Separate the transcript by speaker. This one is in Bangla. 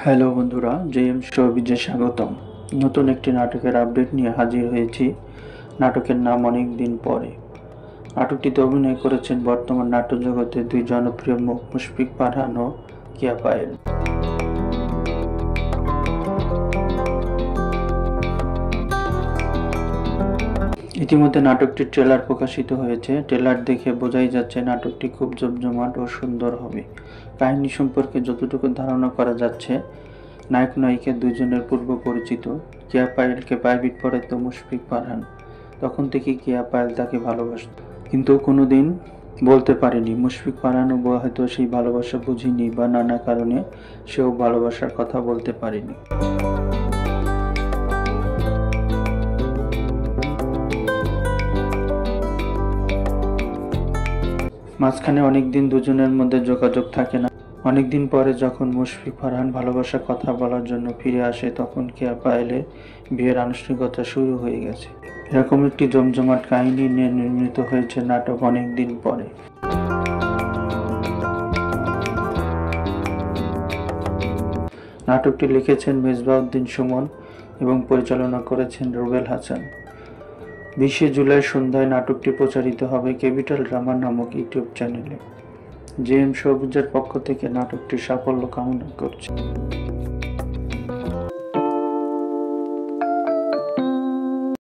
Speaker 1: হ্যালো বন্ধুরা, জেএম শোবিজে স্বাগতম। নতুন একটি নাটকের আপডেট নিয়ে হাজির হয়েছি। নাটকের নাম অনেক দিন পরে। নাটকটিতে অভিনয় করেছেন বর্তমান নাট্য জগতের দুই জনপ্রিয় মুখ মুশফিক ফারহান ও কিয়া পায়েল। ইতিমধ্যে নাটকটির ট্রেলার প্রকাশিত হয়েছে। ট্রেলার দেখে বোঝাই যাচ্ছে নাটকটি খুব জমজমাট ও সুন্দর হবে। কাহিনী সম্পর্কে যতটুকু ধারণা করা যাচ্ছে, নায়ক নায়িকা দুজনের পূর্ব পরিচিত। কিয়া পায়েলকে প্রাইভেট পড়াতো মুশফিক ফারহান। তখন থেকে কিয়া পায়েল তাকে ভালোবাসত, কিন্তু কোনোদিন বলতে পারেনি। মুশফিক ফারহানও হয়তো সেই ভালোবাসা বুঝিনি বা নানা কারণে সেও ভালোবাসার কথা বলতে পারেনি। মাঝখানে অনেকদিন দুজনের মধ্যে যোগাযোগ থাকে না। অনেকদিন পরে যখন মুশফিক ফারহান ভালোবাসার কথা বলার জন্য ফিরে আসে, তখন কিয়া পায়েলের বিয়ের আনুষ্ঠানিকতা শুরু হয়ে গেছে। এরকম একটি জমজমাট কাহিনী নিয়ে নির্মিত হয়েছে নাটক অনেকদিন পরে। নাটকটি লিখেছেন মেজবাউদ্দিন সুমন এবং পরিচালনা করেছেন রুবেল হাসান। 20 জুলাই সন্ধ্যায় নাটকটি প্রচারিত হবে ক্যাপিটাল ড্রামা নামক ইউটিউব চ্যানেলে। জেএম শোবিজের পক্ষ থেকে নাটকটির সাফল্য কামনা করছি।